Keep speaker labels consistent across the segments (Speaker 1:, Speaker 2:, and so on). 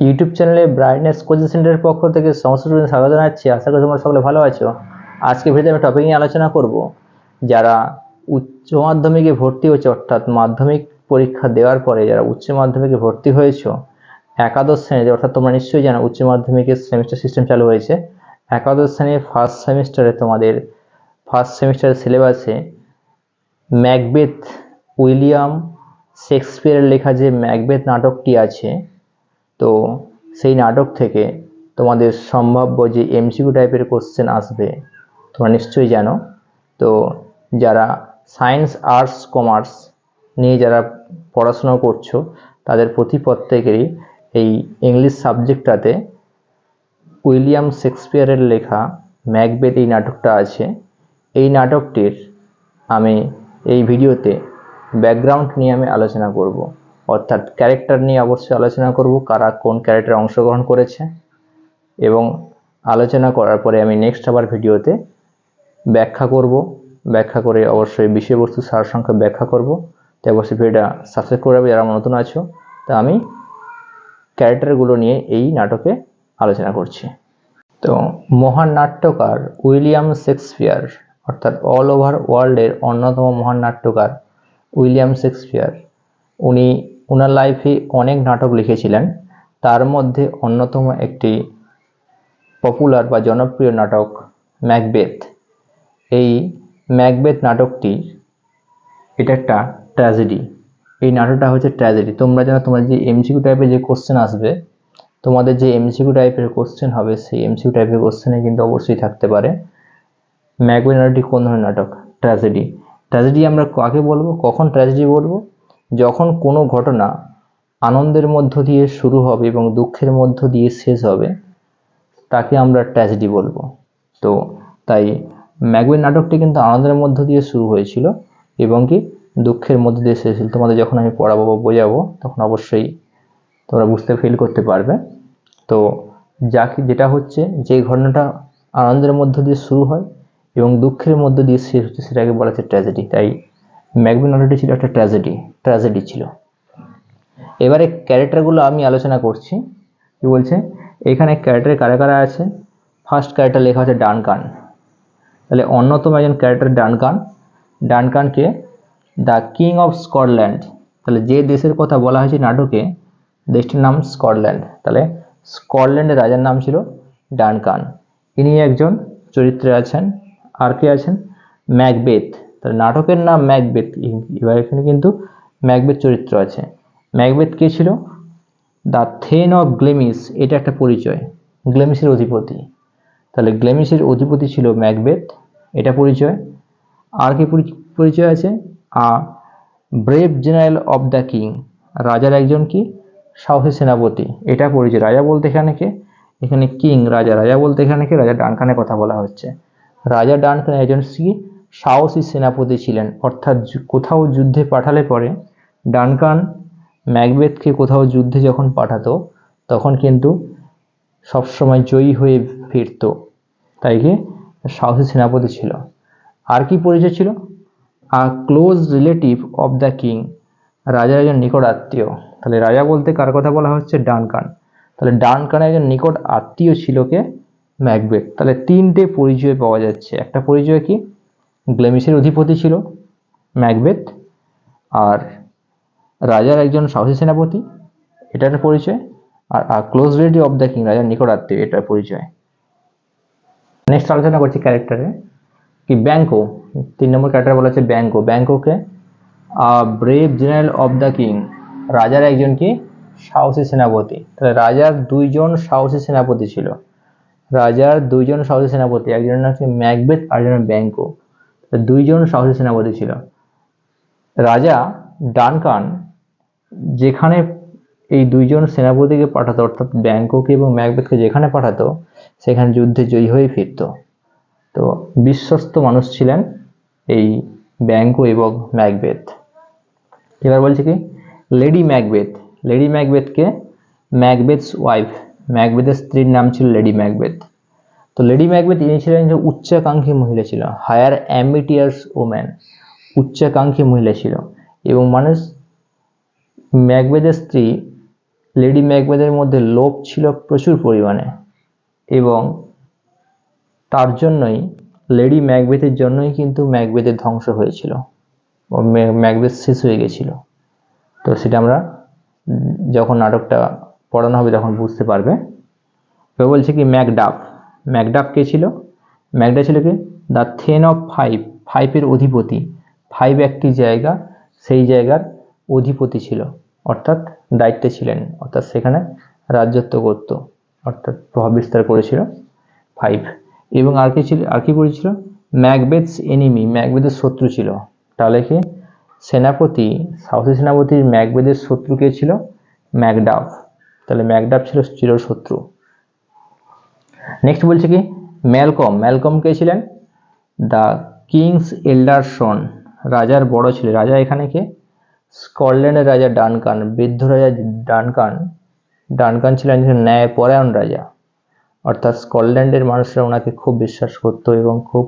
Speaker 1: YouTube চ্যানেলে brightness coaching সেন্টারের পক্ষ থেকে সমস্ত স্টুডেন্ট স্বাগত জানাচ্ছি। আশা করি তোমরা সকলে ভালো আছো। আজকে ভিডিওতে আমি টপিক নিয়ে আলোচনা করব, যারা উচ্চ মাধ্যমিকে ভর্তি হয়েছে, অর্থাৎ মাধ্যমিক পরীক্ষা দেওয়ার পরে যারা উচ্চ মাধ্যমিকে ভর্তি হয়েছো একাদশ শ্রেণীতে, অর্থাৎ তোমরা নিশ্চয়ই জানো উচ্চ মাধ্যমিকের সেমিস্টার সিস্টেম চালু হয়েছে। একাদশ শ্রেণীর ফার্স্ট সেমিস্টারে তোমাদের ফার্স্ট সেমিস্টারের সিলেবাসে ম্যাকবেথ, উইলিয়াম শেক্সপিয়ারের লেখা যে ম্যাকবেথ নাটকটি আছে, তো সেই নাটক থেকে তোমাদের সম্ভাব্য যে এমসিকিউ টাইপের কোশ্চেন আসবে তোমরা নিশ্চয়ই জানো। তো যারা সায়েন্স, আর্টস, কমার্স নিয়ে যারা পড়াশোনা করছো তাদের প্রত্যেকেরই এই ইংলিশ সাবজেক্টটাতে উইলিয়াম শেক্সপিয়ারের লেখা ম্যাকবেথ এই নাটকটা আছে। এই নাটকটির আমি এই ভিডিওতে ব্যাকগ্রাউন্ড নিয়ে আমি আলোচনা করব, অর্থাৎ ক্যারেক্টার নিয়ে অবশ্যই আলোচনা করব, কারা কোন ক্যারেক্টারে অংশগ্রহণ করেছে, এবং আলোচনা করার পরে আমি নেক্সট আবার ভিডিওতে ব্যাখ্যা করব, ব্যাখ্যা করে অবশ্যই বিষয়বস্তু সারসংক্ষেপ ব্যাখ্যা করব। তাই অবশ্যই ভিডিওটা সাবস্ক্রাইব করে রাখবে যারা নতুন আছো। তা আমি ক্যারেক্টারগুলো নিয়ে এই নাটকে আলোচনা করছি। তো মহান নাট্যকার উইলিয়াম শেক্সপিয়ার, অর্থাৎ অল ওভার ওয়ার্ল্ডের অন্যতম মহান নাট্যকার উইলিয়াম শেক্সপিয়ার, উনি ওনার লাইফে অনেক নাটক লিখেছিলেন। তার মধ্যে অন্যতম একটি পপুলার বা জনপ্রিয় নাটক ম্যাকবেথ। এই ম্যাকবেথ নাটকটি এটা একটা ট্র্যাজেডি। এই নাটকটা হচ্ছে ট্র্যাজেডি। তোমরা জানো তোমার যে এমসিকিউ টাইপের যে কোশ্চেন আসবে, তোমাদের যে এমসিকিউ টাইপের কোশ্চেন হবে সেই এমসিকিউ টাইপের কোশ্চেনে কিন্তু অবশ্যই থাকতে পারে ম্যাকবেথ নাটকটি কোন ধরনের নাটক, ট্র্যাজেডি। ট্র্যাজেডি আমরা কাকে বলবো, কখন ট্র্যাজেডি বলবো? যখন কোনো ঘটনা আনন্দের মধ্য দিয়ে শুরু হবে এবং দুঃখের মধ্য দিয়ে শেষ হবে, তাকে আমরা ট্র্যাজেডি বলবো। তো তাই ম্যাকবেথ নাটকটি কিন্তু আনন্দের মধ্য দিয়ে শুরু হয়েছিল এবং কি দুঃখের মধ্য দিয়ে শেষ হয়েছিল। তোমাদের যখন আমি পড়াবো বা বোঝাবো তখন অবশ্যই তোমরা বুঝতে ফিল করতে পারবে। তো যেটা হচ্ছে যে ঘটনাটা আনন্দের মধ্য দিয়ে শুরু হয় এবং দুঃখের মধ্য দিয়ে শেষ হচ্ছে সেটাকে বলা হচ্ছে ট্র্যাজেডি। তাই ম্যাকবেথ নাটকটি ছিল একটা ট্র্যাজেডি ছিল। এবারে ক্যারেক্টারগুলো আমি আলোচনা করছি। কি বলছে এখানে ক্যারেক্টারে কারা কারা আছে? ফার্স্ট ক্যারেক্টার লেখা আছে ডানকান। তাহলে অন্যতম একজন ক্যারেক্টার ডানকানকে দ্য কিং অফ স্কটল্যান্ড, তাহলে যে দেশের কথা বলা হয়েছে নাটকে দেশটির নাম স্কটল্যান্ড, তাহলে স্কটল্যান্ডের রাজার নাম ছিল ডানকান। ইনি একজন চরিত্রে আছেন। আর কে আছেন? ম্যাকবেথ। তাহলে নাটকের নাম ম্যাকবেথ, এবার এখানে কিন্তু ম্যাকবেথ চরিত্র আছে। ম্যাকবেথ কে ছিল? দ্য থেন অফ গ্লেমিস, এটা একটা পরিচয়, গ্লেমিসের অধিপতি। তাহলে গ্লেমিসের অধিপতি ছিল ম্যাকবেথ, এটা পরিচয়। আর কি পরিচয় আছে? Brave general of the king, রাজার একজন কি সাহসী সেনাপতি, এটা পরিচয়। রাজা বলতে এখানে কে? এখানে কিং, রাজা বলতে এখানে কে? রাজা ডানকানের কথা বলা হচ্ছে। রাজা ডানকান একজন কি সাহসী সেনাপতি ছিলেন, অর্থাৎ কোথাও যুদ্ধে পাঠালে পরে ডানকান ম্যাকবেথকে কোথাও যুদ্ধে যখন পাঠাতো তখন কিন্তু সবসময় জয়ী হয়ে ফিরত। তাই কি সাহসী সেনাপতি ছিল। আর কি পরিচয় ছিল? Close relative of the king, রাজার একজন নিকট আত্মীয়। তাহলে রাজা বলতে কার কথা বলা হচ্ছে? ডানকান। তাহলে ডানকানের একজন নিকট আত্মীয় ছিল কে? ম্যাকবেথ। তাহলে তিনটে পরিচয় পাওয়া যাচ্ছে। একটা পরিচয় কি গ্লেমিসের অধিপতি ছিল ম্যাকবেথ, আর রাজার একজন সাহসী সেনাপতি, এটার পরিচয়, আর close relative of the king, রাজার নিকট আত্মীয়, এটার পরিচয়। নেক্সট আলোচনা করছি ক্যারেক্টারে কি ব্যাংকো। 3 নম্বর ক্যারেক্টার বলা হচ্ছে ব্যাংকো। ব্যাংকোকে brave general of the king, রাজার একজন কি সাহসী সেনাপতি। তাহলে রাজার দুইজন সাহসী সেনাপতি ছিল। রাজার দুইজন সাহসী সেনাপতি, একজনের নাম হচ্ছে ম্যাকবেথ আর একজনের ব্যাংকো। দুইজন সাহসী সেনাপতি ছিল। রাজা ডানকান যেখানে এই দুইজন সেনাপতিকে পাঠাতো, অর্থাৎ ব্যাংকোকে এবং ম্যাকবেথকে যেখানে পাঠাতো সেখানে যুদ্ধে জয়ী হয়ে ফিরত। তো বিশ্বস্ত মানুষ ছিলেন এই ব্যাংকো এবং ম্যাকবেথ। এবার বলছে কি লেডি ম্যাকবেথ। লেডি ম্যাকবেথকে ম্যাকবেথস ওয়াইফ, ম্যাকবেথের স্ত্রীর নাম ছিল লেডি ম্যাকবেথ। তো লেডি ম্যাকবেথ ইনি ছিলেন যে উচ্চাকাঙ্ক্ষী মহিলা ছিল, হায়ার অ্যাম্বিটিয়াস ওম্যান, উচ্চাকাঙ্ক্ষী মহিলা ছিল। এবং মানুষ ম্যাকবেথের স্ত্রী লেডি ম্যাকবেথের মধ্যে লোভ ছিল প্রচুর পরিমাণে, এবং তার জন্যই লেডি ম্যাকবেথের জন্যই কিন্তু ম্যাকবেথের ধ্বংস হয়েছিল, ম্যাকবেথ শেষ হয়ে গেছিল। তো সেটা আমরা যখন নাটকটা পড়ানো হবে তখন বুঝতে পারবে। এবার বলছে কি ম্যাকডাফ কে ছিল? ম্যাকডাফ ছিল কি? দ্য থেন অফ ফাইভের অধিপতি। ফাইভ একটি জায়গা, সেই জায়গার অধিপতি ছিল, অর্থাৎ দায়িত্বে ছিলেন, অর্থাৎ সেখানে রাজত্ব করত, অর্থাৎ প্রভাব বিস্তার করেছিল ফাইভ। এবং আর কি করেছিল? ম্যাকবেথস এনিমি, ম্যাকবেথের শত্রু ছিল। তাহলে কি সেনাপতি, সাহসী সেনাপতির ম্যাকবেথের শত্রু কে ছিল? ম্যাকডাফ। তাহলে ম্যাকডাফ ছিল চিরশত্রু। নেক্সট বলছে কি ম্যালকম কে ছিলেন? দ্য কিংস এল্ডার সন, রাজার বড় ছেলে। রাজা এখানে কে? স্কটল্যান্ডের রাজা ডানকান, বৃদ্ধ রাজা ডানকান ছিলেন ন্যায়পরায়ণ রাজা, অর্থাৎ স্কটল্যান্ডের মানুষরা ওনাকে খুব বিশ্বাস করতো এবং খুব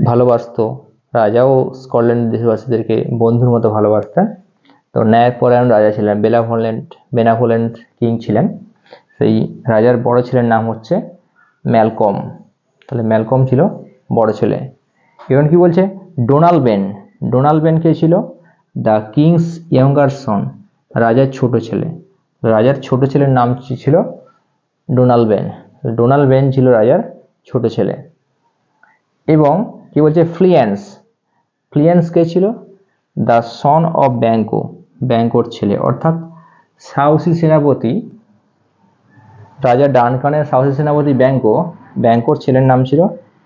Speaker 1: ভালোবাসতো। রাজাও স্কটল্যান্ডের দেশবাসীদেরকে বন্ধুর মতো ভালোবাসতেন। তো ন্যায়পরায়ণ রাজা ছিলেন, বেনাভোলেন্ট কিং ছিলেন। সেই রাজার বড় ছেলের নাম হচ্ছে ম্যালকম। তাহলে ম্যালকম ছিল বড় ছেলে। এখন কি বলছে? ডোনাল্ড বেন কে ছিল? দ্য কিংস ইয়ঙ্গার সন, রাজার ছোট ছেলে। রাজার ছোট ছেলের নাম ছিল ডোনাল্ড বেন ছিল রাজার ছোট ছেলে। এবং কি বলছে? ফ্লিয়েন্স কে ছিল? দ্য সন অফ ব্যাঙ্কোর ছেলে, অর্থাৎ সাহসী সেনাপতি রাজা ডানকানের সাহসী সেনাপতি ব্যাঙ্কোর ছেলের নাম ছিল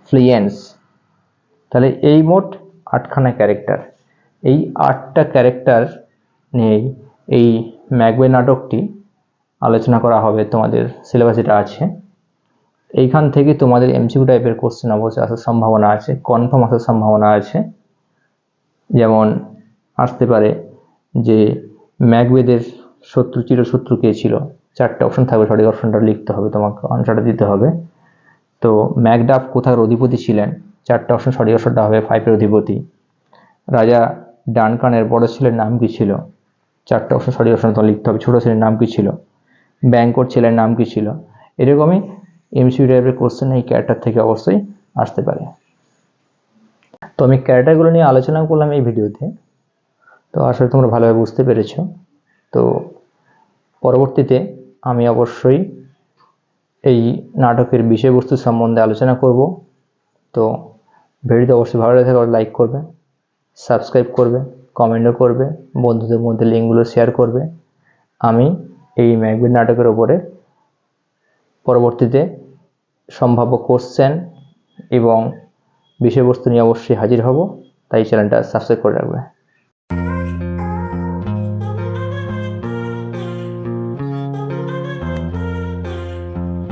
Speaker 1: ফ্লিয়েন্স। তাহলে এই মোট 8খানা ক্যারেক্টার। এই 8টা ক্যারেক্টার নিয়ে এই ম্যাকবেথ নাটকটি আলোচনা করা হবে, তোমাদের সিলেবাস যেটা আছে। এইখান থেকে তোমাদের এমসিকিউ টাইপের কোশ্চেন অবশ্যই আসার সম্ভাবনা আছে, কনফার্ম আসার সম্ভাবনা আছে। যেমন আসতে পারে যে ম্যাকবেথের চিরশত্রু কে ছিল? 4টে অপশন থাকবে, সঠিক অপশনটা লিখতে হবে, তোমাকে আনসারটা দিতে হবে। তো ম্যাকডাফ কোথার অধিপতি ছিলেন? 4টে অপশন, সঠিক অপশনটা হবে 5-এর অধিপতি। রাজা ডানকানের বড় ছেলের নাম কি ছিল? 4টে অপশন, সঠিক অপশন তোমাকে লিখতে হবে। ছোট ছেলের নাম কি ছিল? ব্যাঙ্কোর ছেলের নাম কি ছিল? এরকমই এমসিকিউ টাইপের কোশ্চেন এই ক্যারেক্টার থেকে অবশ্যই আসতে পারে। তো আমি ক্যারেক্টারগুলো নিয়ে আলোচনা করলাম এই ভিডিওতে। তো আসলে তোমরা ভালোভাবে বুঝতে পেরেছো। তো পরবর্তীতে আমি অবশ্যই এই নাটকের বিষয়বস্তু সম্বন্ধে আলোচনা করব। তো ভিডিওটি অবশ্যই ভালো লাগে থাকলে লাইক করবে, সাবস্ক্রাইব করবে, কমেন্টও করবে, বন্ধুদের মধ্যে লিঙ্কগুলো শেয়ার করবে। আমি এই ম্যাকবেথ নাটকের ওপরে পরবর্তীতে সম্ভাব্য কোশ্চেন এবং বিষয়বস্তু নিয়ে অবশ্যই হাজির হব, তাই চ্যানেলটা সাবস্ক্রাইব করে রাখবে।